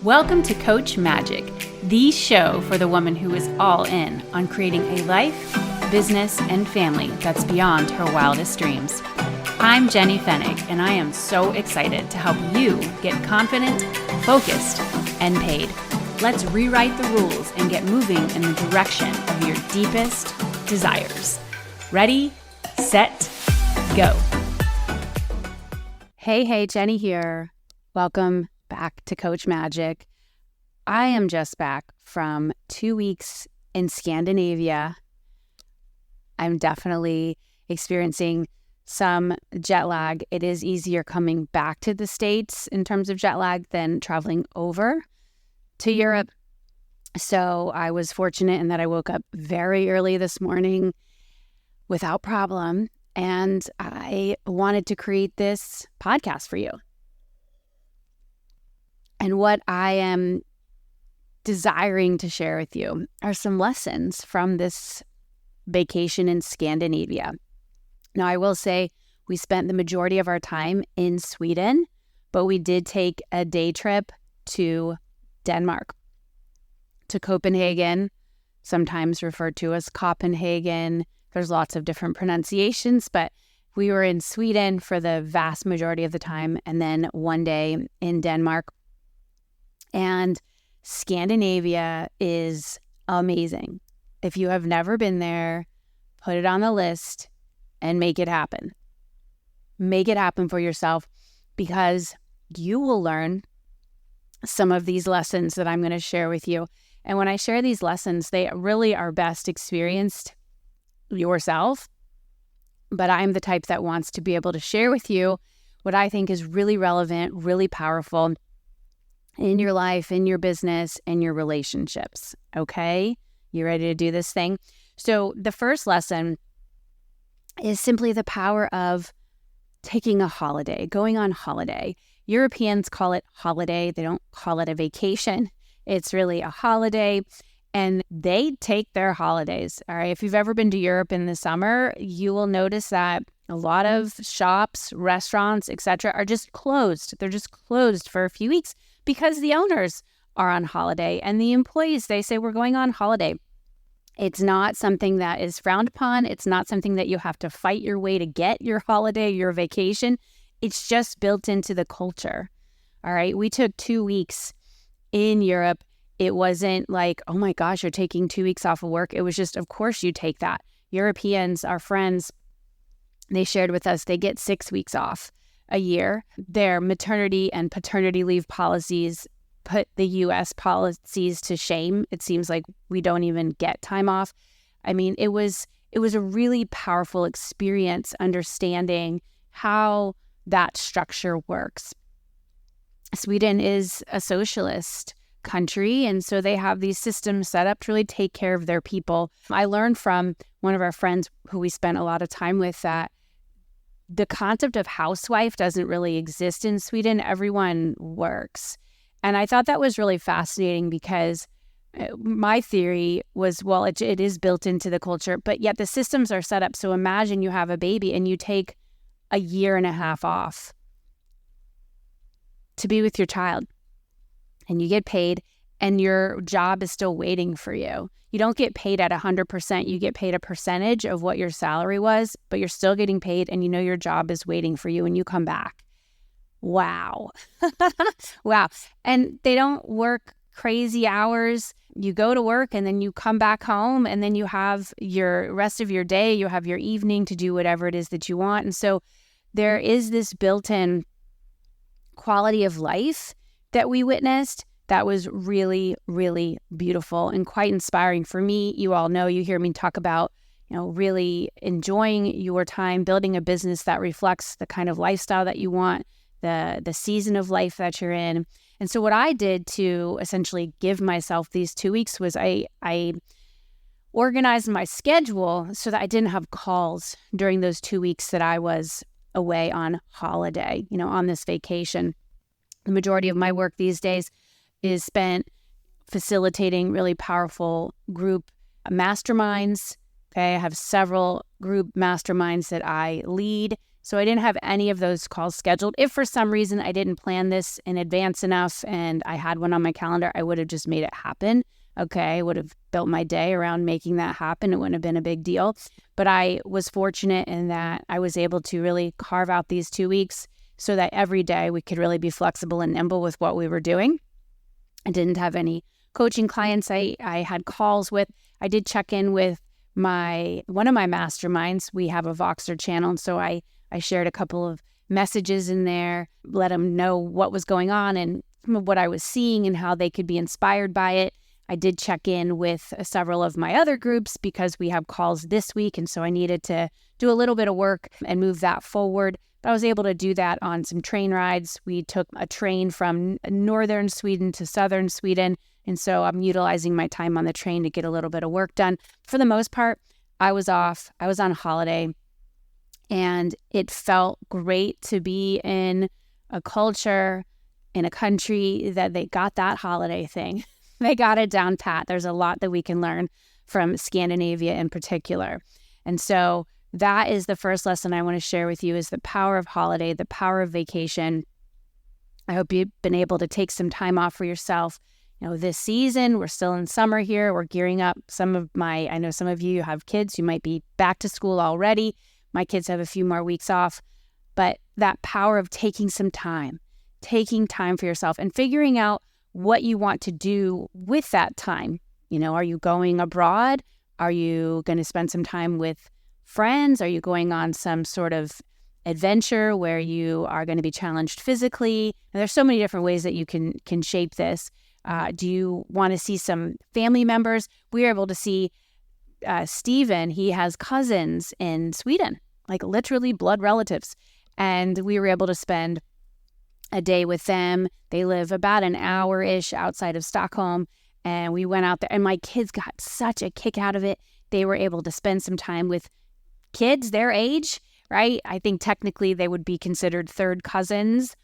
Welcome to Coach Magic, the show for the woman who is all in on creating a life, business, and family that's beyond her wildest dreams. I'm Jenny Fennig, and I am so excited to help you get confident, focused, and paid. Let's rewrite the rules and get moving in the direction of your deepest desires. Ready, set, go. Hey, Jenny here. Welcome back to Coach Magic. I am just back from 2 weeks in Scandinavia. I'm definitely experiencing some jet lag. It is easier coming back to the States in terms of jet lag than traveling over to Europe. So I was fortunate in that I woke up very early this morning without problem, and I wanted to create this podcast for you. And what I am desiring to share with you are some lessons from this vacation in Scandinavia. Now, I will say we spent the majority of our time in Sweden, but we did take a day trip to Denmark, to Copenhagen, sometimes referred to as Copenhagen. There's lots of different pronunciations, but we were in Sweden for the vast majority of the time, and then one day in Denmark. And Scandinavia is amazing. If you have never been there, put it on the list and make it happen. Make it happen for yourself, because you will learn some of these lessons that I'm going to share with you. And when I share these lessons, they really are best experienced yourself. But I'm the type that wants to be able to share with you what I think is really relevant, really powerful in your life, in your business, in your relationships. Okay? You ready to do this thing? So the first lesson is simply the power of taking a holiday, going on holiday. Europeans call it holiday. They don't call it a vacation. It's really a holiday, and they take their holidays. All right. If you've ever been to Europe in the summer, you will notice that a lot of shops, restaurants, etc., are just closed. They're just closed for a few weeks because the owners are on holiday, and the employees, they say, we're going on holiday. It's not something that is frowned upon. It's not something that you have to fight your way to get your holiday, your vacation. It's just built into the culture. All right. We took 2 weeks in Europe. It wasn't like, oh my gosh, you're taking 2 weeks off of work. It was just, of course you take that. Europeans, our friends, they shared with us, they get 6 weeks off a year. Their maternity and paternity leave policies put the U.S. policies to shame. It seems like we don't even get time off. I mean, it was a really powerful experience understanding how that structure works. Sweden is a socialist country, and so they have these systems set up to really take care of their people. I learned from one of our friends who we spent a lot of time with that the concept of housewife doesn't really exist in Sweden. Everyone works. And I thought that was really fascinating, because my theory was, well, it is built into the culture, but yet the systems are set up. So imagine you have a baby and you take a year and a half off to be with your child, and you get paid, and your job is still waiting for you. You don't get paid at 100%. You get paid a percentage of what your salary was, but you're still getting paid, and you know your job is waiting for you when you come back. Wow. Wow. And they don't work crazy hours. You go to work, and then you come back home, and then you have your rest of your day. You have your evening to do whatever it is that you want. And so there is this built-in quality of life that we witnessed that was really, really beautiful and quite inspiring for me. You all know, you hear me talk about, really enjoying your time, building a business that reflects the kind of lifestyle that you want, the season of life that you're in. And so what I did to essentially give myself these 2 weeks was I organized my schedule so that I didn't have calls during those 2 weeks that I was away on holiday, on this vacation. The majority of my work these days is spent facilitating really powerful group masterminds. Okay, I have several group masterminds that I lead So I didn't have any of those calls scheduled. If for some reason I didn't plan this in advance enough and I had one on my calendar, I would have just made it happen. Okay, I would have built my day around making that happen. It wouldn't have been a big deal. But I was fortunate in that I was able to really carve out these 2 weeks so that every day we could really be flexible and nimble with what we were doing. I didn't have any coaching clients I had calls with. I did check in with one of my masterminds. We have a Voxer channel, and so I shared a couple of messages in there, let them know what was going on and what I was seeing and how they could be inspired by it. I did check in with several of my other groups because we have calls this week, and so I needed to do a little bit of work and move that forward. But I was able to do that on some train rides. We took a train from northern Sweden to southern Sweden, and so I'm utilizing my time on the train to get a little bit of work done. For the most part, I was off. I was on holiday. And it felt great to be in a culture, in a country that they got that holiday thing. They got it down pat. There's a lot that we can learn from Scandinavia in particular. And so that is the first lesson I want to share with you, is the power of holiday, the power of vacation. I hope you've been able to take some time off for yourself. This season, we're still in summer here. We're gearing up. I know some of you have kids. You might be back to school already. My kids have a few more weeks off, but that power of taking time for yourself and figuring out what you want to do with that time. Are you going abroad? Are you going to spend some time with friends? Are you going on some sort of adventure where you are going to be challenged physically? And there's so many different ways that you can shape this. Do you want to see some family members? We were able to see Steven. He has cousins in Sweden, like literally blood relatives. And we were able to spend a day with them. They live about an hour-ish outside of Stockholm. And we went out there, and my kids got such a kick out of it. They were able to spend some time with kids their age, right? I think technically they would be considered third cousins,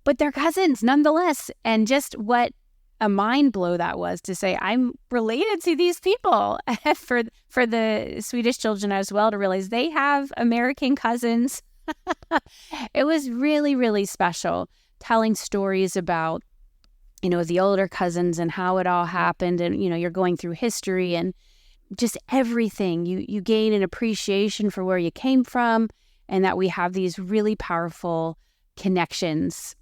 but they're cousins nonetheless. And just what a mind blow that was to say, I'm related to these people. For the Swedish children as well, to realize they have American cousins. It was really, really special, telling stories about, the older cousins and how it all happened. And, you're going through history and just everything. You gain an appreciation for where you came from, and that we have these really powerful connections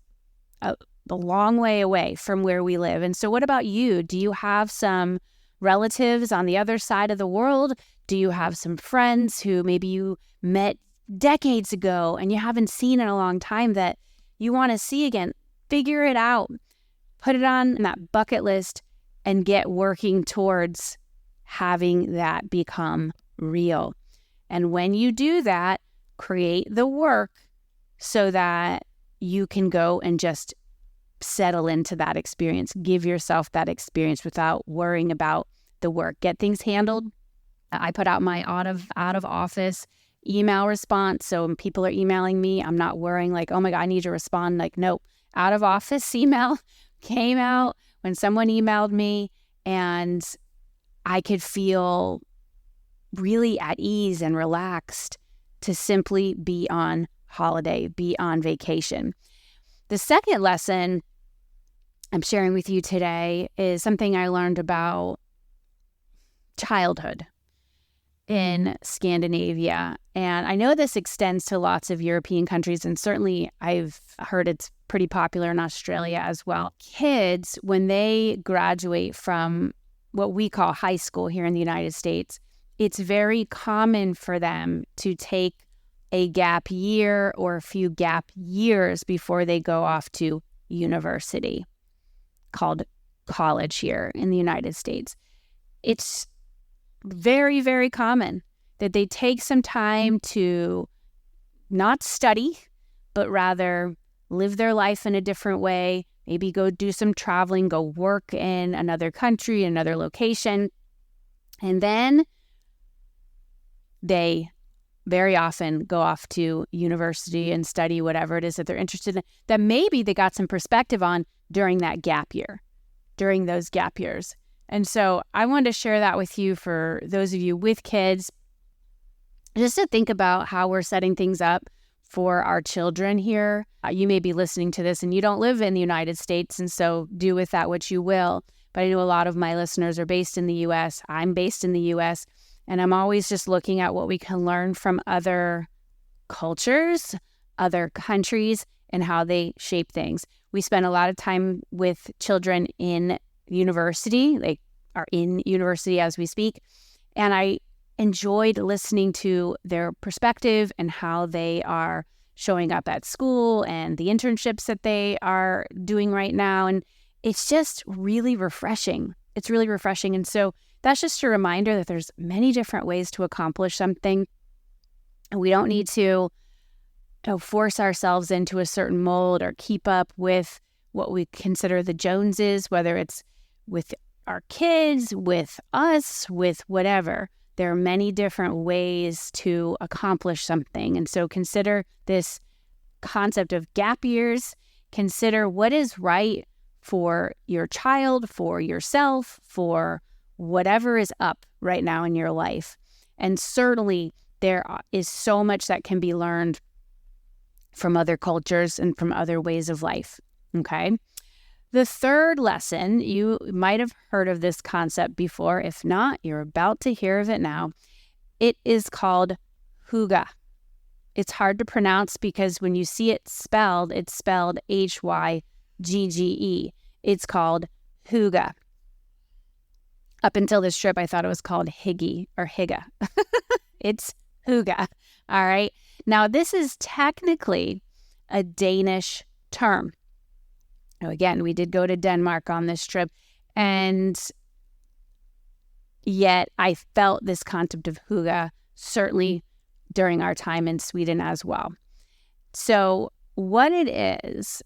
a long way away from where we live. And so what about you? Do you have some relatives on the other side of the world? Do you have some friends who maybe you met decades ago and you haven't seen in a long time that you want to see again? Figure it out. Put it on that bucket list and get working towards having that become real. And when you do that, create the work so that you can go and just settle into that experience. Give yourself that experience without worrying about the work. Get things handled. I put out my out of office email response. So when people are emailing me, I'm not worrying like, oh my God, I need to respond. Like, nope. Out of office email came out when someone emailed me, and I could feel really at ease and relaxed to simply be on holiday, be on vacation. The second lesson I'm sharing with you today is something I learned about childhood in Scandinavia. And I know this extends to lots of European countries, and certainly I've heard it's pretty popular in Australia as well. Kids, when they graduate from what we call high school here in the United States, it's very common for them to take a gap year or a few gap years before they go off to university, called college here in the United States. It's very, very common that they take some time to not study, but rather live their life in a different way, maybe go do some traveling, go work in another country, another location, and then they very often go off to university and study whatever it is that they're interested in, that maybe they got some perspective on during that gap year, during those gap years. And so I wanted to share that with you for those of you with kids, just to think about how we're setting things up for our children here. You may be listening to this and you don't live in the United States, and so do with that what you will. But I know a lot of my listeners are based in the U.S. I'm based in the U.S., and I'm always just looking at what we can learn from other cultures, other countries, and how they shape things. We spend a lot of time with children in university. They are in university as we speak. And I enjoyed listening to their perspective and how they are showing up at school and the internships that they are doing right now. And it's just really refreshing. It's really refreshing. And so that's just a reminder that there's many different ways to accomplish something. And we don't need to force ourselves into a certain mold or keep up with what we consider the Joneses, whether it's with our kids, with us, with whatever. There are many different ways to accomplish something. And so consider this concept of gap years. Consider what is right for your child, for yourself, for whatever is up right now in your life. And certainly there is so much that can be learned from other cultures and from other ways of life. Okay. The third lesson, you might have heard of this concept before. If not, you're about to hear of it now. It is called Hygge. It's hard to pronounce because when you see it spelled, it's spelled Hygge. It's called Hygge. Up until this trip, I thought it was called Hygge or Hygge. It's Hygge. All right. Now, this is technically a Danish term. Now, again, we did go to Denmark on this trip, and yet I felt this concept of Hygge certainly during our time in Sweden as well. So what it is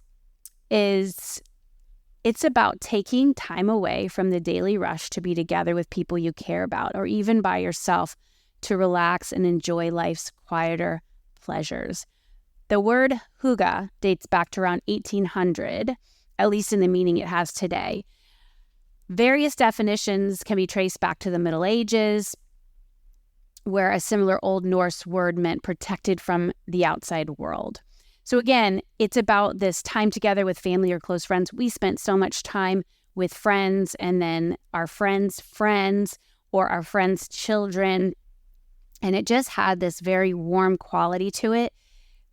it's about taking time away from the daily rush to be together with people you care about, or even by yourself, to relax and enjoy life's quieter pleasures. The word Hygge dates back to around 1800, at least in the meaning it has today. Various definitions can be traced back to the Middle Ages, where a similar Old Norse word meant protected from the outside world. So again, it's about this time together with family or close friends. We spent so much time with friends, and then our friends' friends or our friends' children, and it just had this very warm quality to it.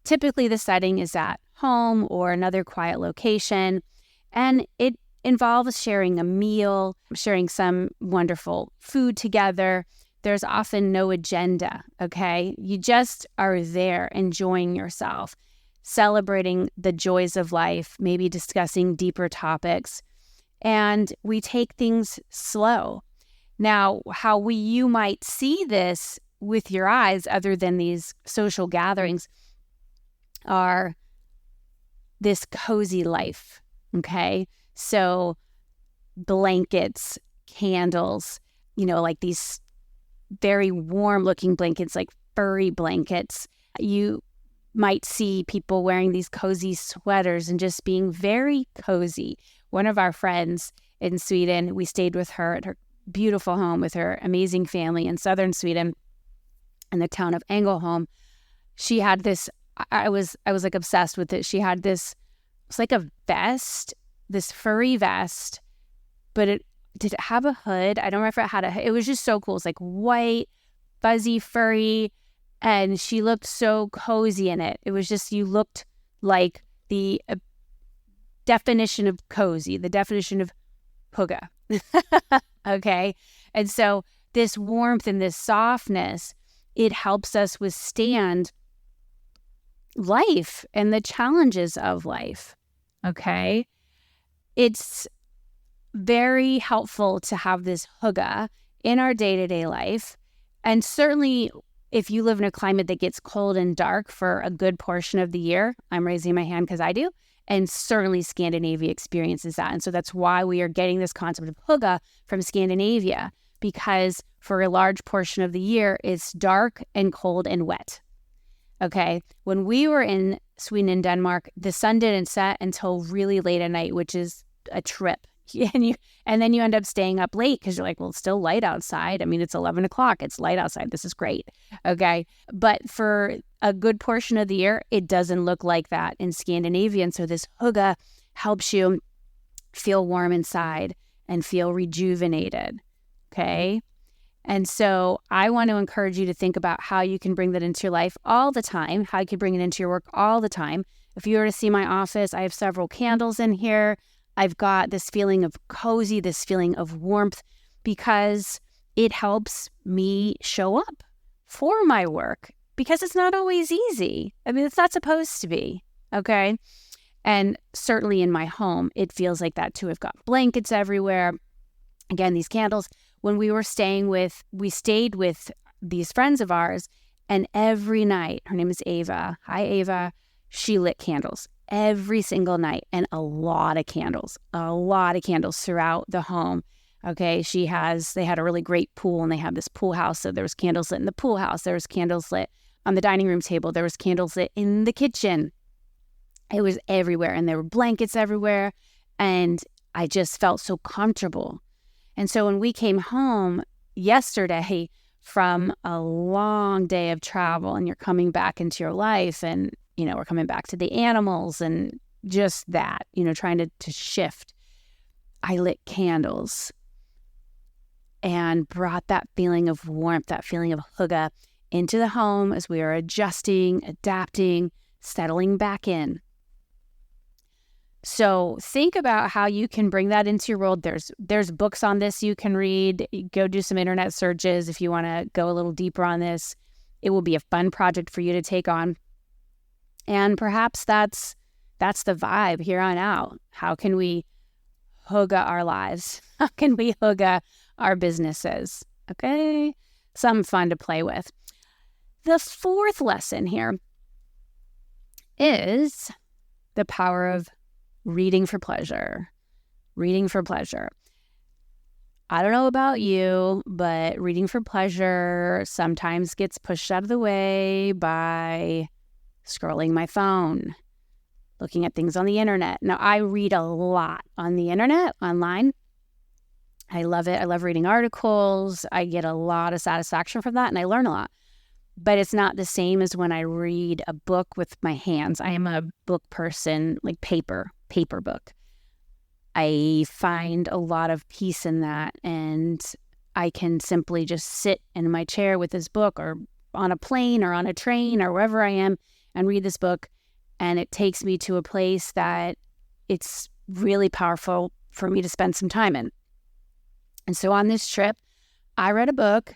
Typically, the setting is at home or another quiet location, and it involves sharing a meal, sharing some wonderful food together. There's often no agenda, okay? You just are there enjoying yourself, celebrating the joys of life, maybe discussing deeper topics, and we take things slow. Now, how you might see this with your eyes, other than these social gatherings, are this cozy life, okay? So blankets, candles, like these very warm looking blankets, like furry blankets. You might see people wearing these cozy sweaters and just being very cozy. One of our friends in Sweden, we stayed with her at her beautiful home with her amazing family in southern Sweden in the town of Ängelholm. She had this, I was like obsessed with it. She had this, it's like a vest, this furry vest, but did it have a hood? I don't remember if it had a hood. It was just so cool. It's like white, fuzzy, furry, and she looked so cozy in it. It was just, you looked like the definition of cozy, the definition of Hygge. Okay? And so this warmth and this softness, it helps us withstand life and the challenges of life. Okay? It's very helpful to have this Hygge in our day-to-day life. And certainly if you live in a climate that gets cold and dark for a good portion of the year, I'm raising my hand because I do, and certainly Scandinavia experiences that. And so that's why we are getting this concept of Hygge from Scandinavia, because for a large portion of the year, it's dark and cold and wet. Okay. When we were in Sweden and Denmark, the sun didn't set until really late at night, which is a trip And then you end up staying up late because you're like, well, it's still light outside. I mean, it's 11 o'clock. It's light outside. This is great. Okay. But for a good portion of the year, it doesn't look like that in Scandinavia. And so this hygge helps you feel warm inside and feel rejuvenated. Okay. And so I want to encourage you to think about how you can bring that into your life all the time, how you can bring it into your work all the time. If you were to see my office, I have several candles in here. I've got this feeling of cozy, this feeling of warmth, because it helps me show up for my work, because it's not always easy. I mean, it's not supposed to be, okay? And certainly in my home, it feels like that too. I've got blankets everywhere. Again, these candles. When we stayed with these friends of ours, and every night, her name is Ava. Hi, Ava. She lit candles every single night, and a lot of candles throughout the home. Okay, they had a really great pool, and they had this pool house. So there was candles lit in the pool house. There was candles lit on the dining room table. There was candles lit in the kitchen. It was everywhere, and there were blankets everywhere. And I just felt so comfortable. And so when we came home yesterday from a long day of travel, and you're coming back into your life, and, we're coming back to the animals and just that, trying to shift, I lit candles and brought that feeling of warmth, that feeling of hygge into the home as we are adjusting, adapting, settling back in. So think about how you can bring that into your world. There's books on this you can read. Go do some internet searches if you want to go a little deeper on this. It will be a fun project for you to take on. And perhaps that's the vibe here on out. How can we hygge our lives? How can we hygge our businesses? Okay? Something fun to play with. The fourth lesson here is the power of reading for pleasure. Reading for pleasure. I don't know about you, but reading for pleasure sometimes gets pushed out of the way by scrolling my phone, looking at things on the internet. Now, I read a lot on the internet, online. I love it. I love reading articles. I get a lot of satisfaction from that, and I learn a lot. But it's not the same as when I read a book with my hands. I am a book person, like paper book. I find a lot of peace in that, and I can simply just sit in my chair with this book, or on a plane or on a train or wherever I am, and read this book, and it takes me to a place that it's really powerful for me to spend some time in. And so on this trip, I read a book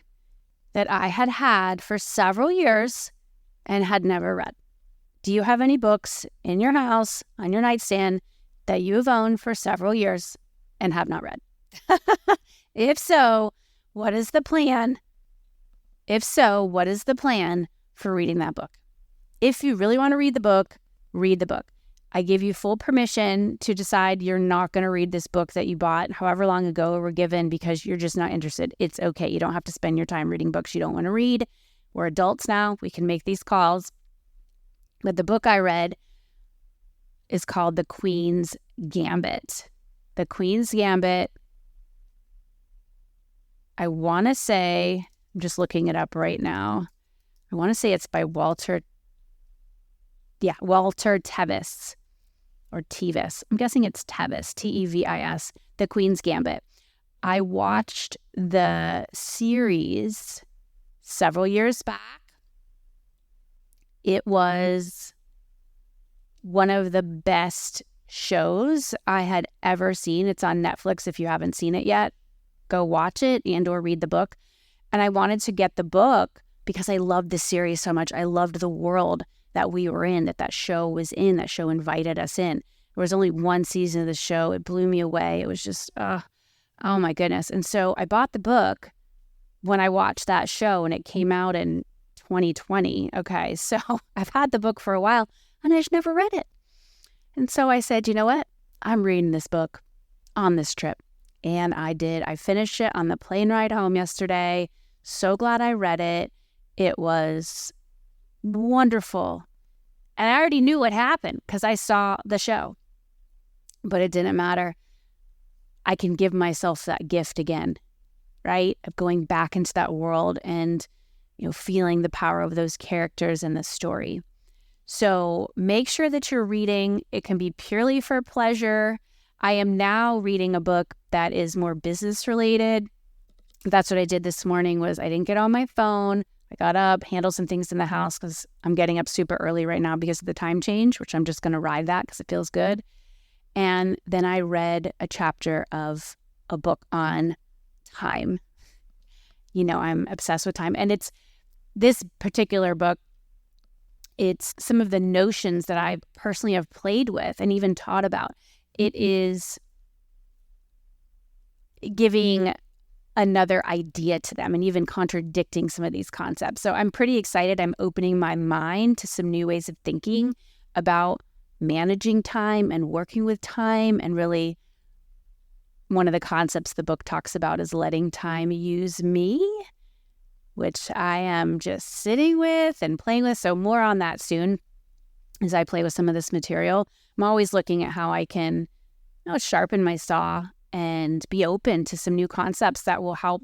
that I had for several years and had never read. Do you have any books in your house, on your nightstand, that you have owned for several years and have not read? If so, what is the plan? If so, what is the plan for reading that book? If you really want to read the book, read the book. I give you full permission to decide you're not going to read this book that you bought however long ago or were given because you're just not interested. It's okay. You don't have to spend your time reading books you don't want to read. We're adults now. We can make these calls. But the book I read is called The Queen's Gambit. The Queen's Gambit. I want to say, I'm just looking it up right now. I want to say it's by Walter Tevis. Or Tevis. I'm guessing it's Tevis, Tevis, The Queen's Gambit. I watched the series several years back. It was one of the best shows I had ever seen. It's on Netflix. If you haven't seen it yet, go watch it and or read the book. And I wanted to get the book because I loved the series so much. I loved the world that we were in, that show was in. That show invited us in. There was only one season of the show. It blew me away. It was just, oh my goodness. And so I bought the book when I watched that show, and it came out in 2020. Okay, so I've had the book for a while, and I just never read it. And so I said, you know what? I'm reading this book on this trip. And I did. I finished it on the plane ride home yesterday. So glad I read it. It was wonderful. And I already knew what happened because I saw the show. But it didn't matter. I can give myself that gift again, right? Of going back into that world and, feeling the power of those characters in the story. So make sure that you're reading. It can be purely for pleasure. I am now reading a book that is more business related. That's what I did this morning. Was I didn't get on my phone. I got up, handled some things in the house because I'm getting up super early right now because of the time change, which I'm just going to ride that because it feels good. And then I read a chapter of a book on time. I'm obsessed with time. And it's this particular book, it's some of the notions that I personally have played with and even taught about. It is giving another idea to them and even contradicting some of these concepts. So I'm pretty excited. I'm opening my mind to some new ways of thinking about managing time and working with time. And really, one of the concepts the book talks about is letting time use me, which I am just sitting with and playing with. So more on that soon as I play with some of this material. I'm always looking at how I can sharpen my saw and be open to some new concepts that will help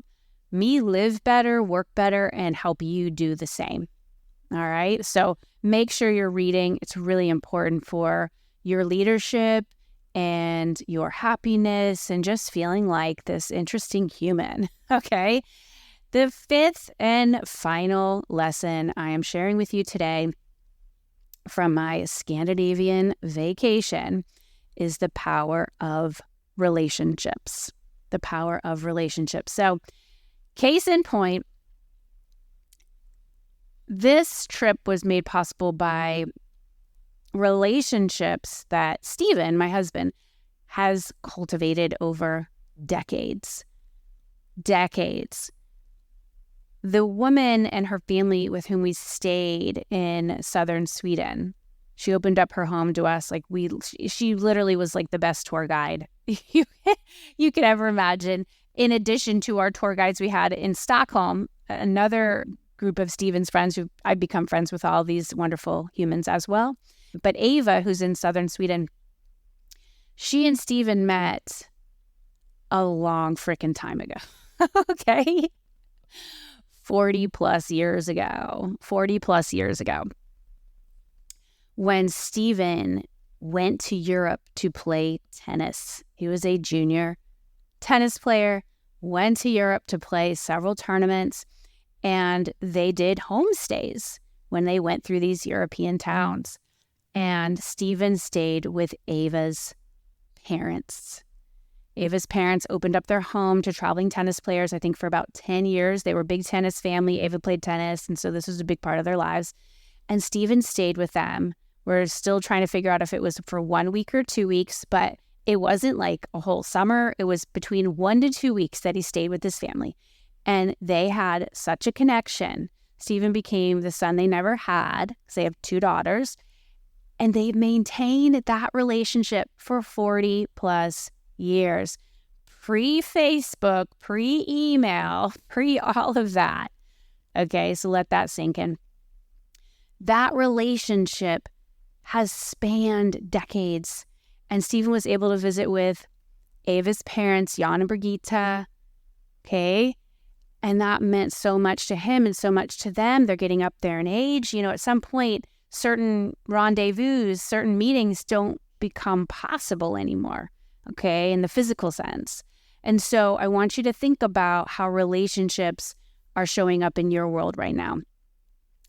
me live better, work better, and help you do the same. All right. So make sure you're reading. It's really important for your leadership and your happiness and just feeling like this interesting human. Okay. The fifth and final lesson I am sharing with you today from my Scandinavian vacation is the power of relationships. The power of relationships. So, case in point, this trip was made possible by relationships that Steven, my husband, has cultivated over decades. Decades. The woman and her family with whom we stayed in southern Sweden, she opened up her home to us. She literally was like the best tour guide you could ever imagine. In addition to our tour guides we had in Stockholm, another group of Steven's friends who I've become friends with, all these wonderful humans as well. But Ava, who's in southern Sweden, she and Steven met a long freaking time ago. Okay? 40 plus years ago, when Steven went to Europe to play tennis. He was a junior tennis player, went to Europe to play several tournaments, and they did homestays when they went through these European towns. And Steven stayed with Ava's parents. Ava's parents opened up their home to traveling tennis players, I think for about 10 years. They were a big tennis family. Ava played tennis, and so this was a big part of their lives. And Steven stayed with them. We're still trying to figure out if it was for 1 week or 2 weeks, but it wasn't like a whole summer. It was between 1 to 2 weeks that he stayed with his family. And they had such a connection. Steven became the son they never had because they have 2 daughters. And they maintained that relationship for 40 plus years. Pre-Facebook, pre-email, pre-all of that. Okay, so let that sink in. That relationship has spanned decades. And Steven was able to visit with Ava's parents, Jan and Birgitta. Okay, and that meant so much to him and so much to them. They're getting up there in age. At some point, certain rendezvous, certain meetings don't become possible anymore, okay, in the physical sense. And so I want you to think about how relationships are showing up in your world right now.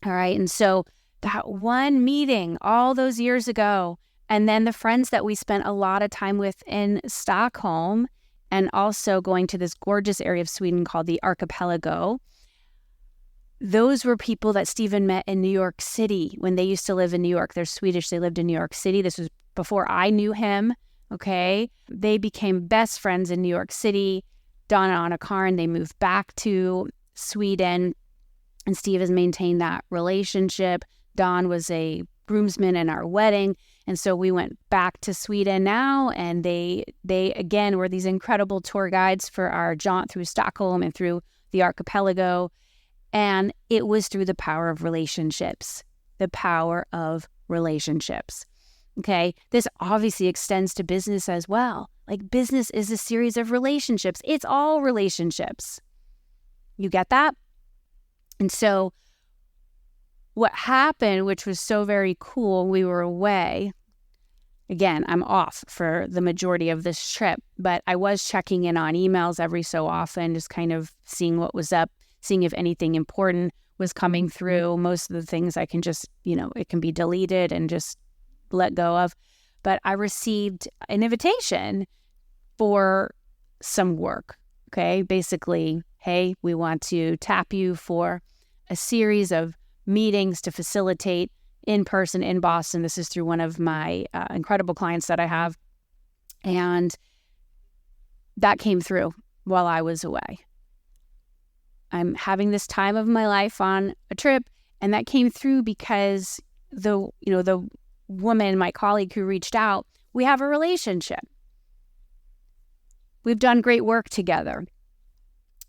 All right, and so that one meeting all those years ago, and then the friends that we spent a lot of time with in Stockholm, and also going to this gorgeous area of Sweden called the Archipelago. Those were people that Steven met in New York City when they used to live in New York. They're Swedish. They lived in New York City. This was before I knew him, okay? They became best friends in New York City. Don and Anna Karin, they moved back to Sweden, and Steve has maintained that relationship. Don was a groomsman in our wedding, and so we went back to Sweden now, and they again were these incredible tour guides for our jaunt through Stockholm and through the archipelago. And it was through the power of relationships, the power of relationships. Okay, this obviously extends to business as well. Like business is a series of relationships. It's all relationships. You get that? And so what happened, which was so very cool, we were away. Again, I'm off for the majority of this trip, but I was checking in on emails every so often, just kind of seeing what was up, seeing if anything important was coming through. Most of the things I can just, it can be deleted and just let go of. But I received an invitation for some work, okay? Basically, hey, we want to tap you for a series of meetings to facilitate in person in Boston. This is through one of my incredible clients that I have. And that came through while I was away. I'm having this time of my life on a trip, and that came through because the woman, my colleague who reached out, we have a relationship. We've done great work together.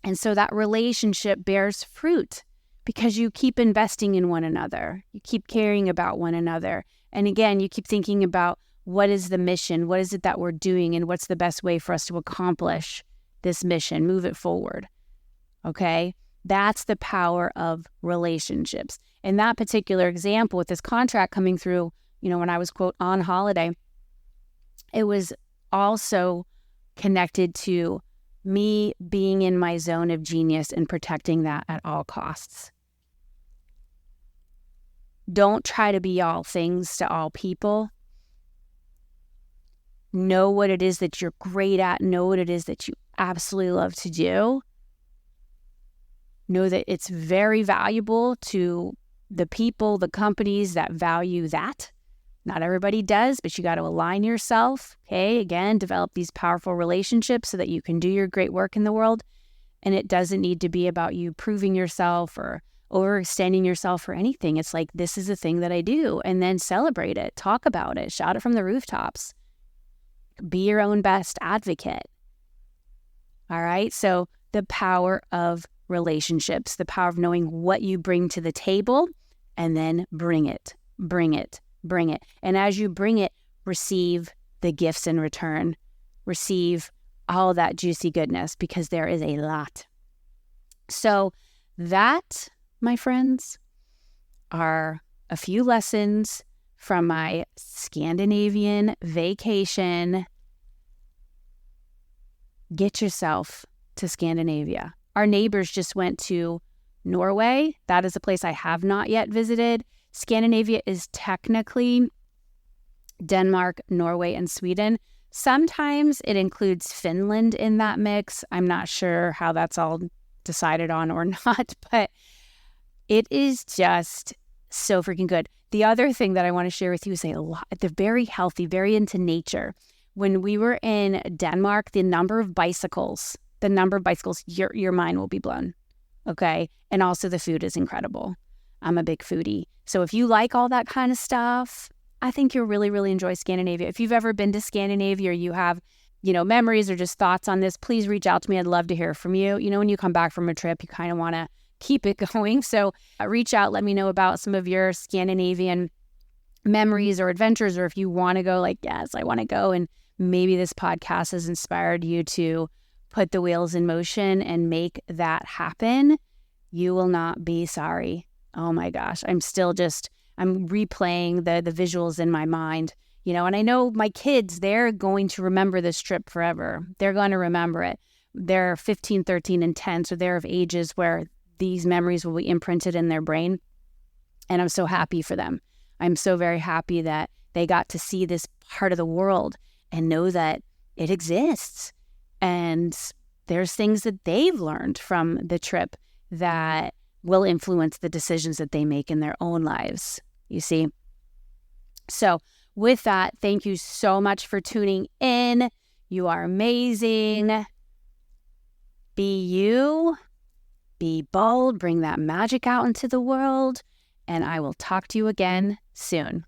And so that relationship bears fruit because you keep investing in one another. You keep caring about one another. And again, you keep thinking about what is the mission? What is it that we're doing? And what's the best way for us to accomplish this mission? Move it forward. Okay? That's the power of relationships. In that particular example, with this contract coming through, when I was, quote, on holiday, it was also connected to me being in my zone of genius and protecting that at all costs. Don't try to be all things to all people. Know what it is that you're great at. Know what it is that you absolutely love to do. Know that it's very valuable to the people, the companies that value that. Not everybody does, but you got to align yourself. Okay, again, develop these powerful relationships so that you can do your great work in the world. And it doesn't need to be about you proving yourself or overextending yourself or anything. It's like, this is a thing that I do. And then celebrate it, talk about it, shout it from the rooftops. Be your own best advocate. All right, so the power of relationships, the power of knowing what you bring to the table, and then bring it. And as you bring it, receive the gifts in return. Receive all that juicy goodness, because there is a lot. So that, my friends, are a few lessons from my Scandinavian vacation. Get yourself to Scandinavia. Our neighbors just went to Norway. That is a place I have not yet visited. Scandinavia is technically Denmark, Norway, and Sweden. Sometimes it includes Finland in that mix. I'm not sure how that's all decided on or not, but it is just so freaking good. The other thing that I want to share with you is they're very healthy, very into nature. When we were in Denmark, the number of bicycles, your mind will be blown. Okay. And also the food is incredible. I'm a big foodie. So if you like all that kind of stuff, I think you'll really, really enjoy Scandinavia. If you've ever been to Scandinavia or you have, memories or just thoughts on this, please reach out to me. I'd love to hear from you. When you come back from a trip, you kind of want to keep it going. So reach out, let me know about some of your Scandinavian memories or adventures, or if you want to go, yes, I want to go. And maybe this podcast has inspired you to put the wheels in motion and make that happen. You will not be sorry. Oh my gosh. I'm replaying the visuals in my mind, and I know my kids, they're going to remember this trip forever. They're going to remember it. They're 15, 13, and 10. So they're of ages where these memories will be imprinted in their brain. And I'm so happy for them. I'm so very happy that they got to see this part of the world and know that it exists. And there's things that they've learned from the trip that will influence the decisions that they make in their own lives, you see. So with that, thank you so much for tuning in. You are amazing. Be you. Be bold. Bring that magic out into the world. And I will talk to you again soon.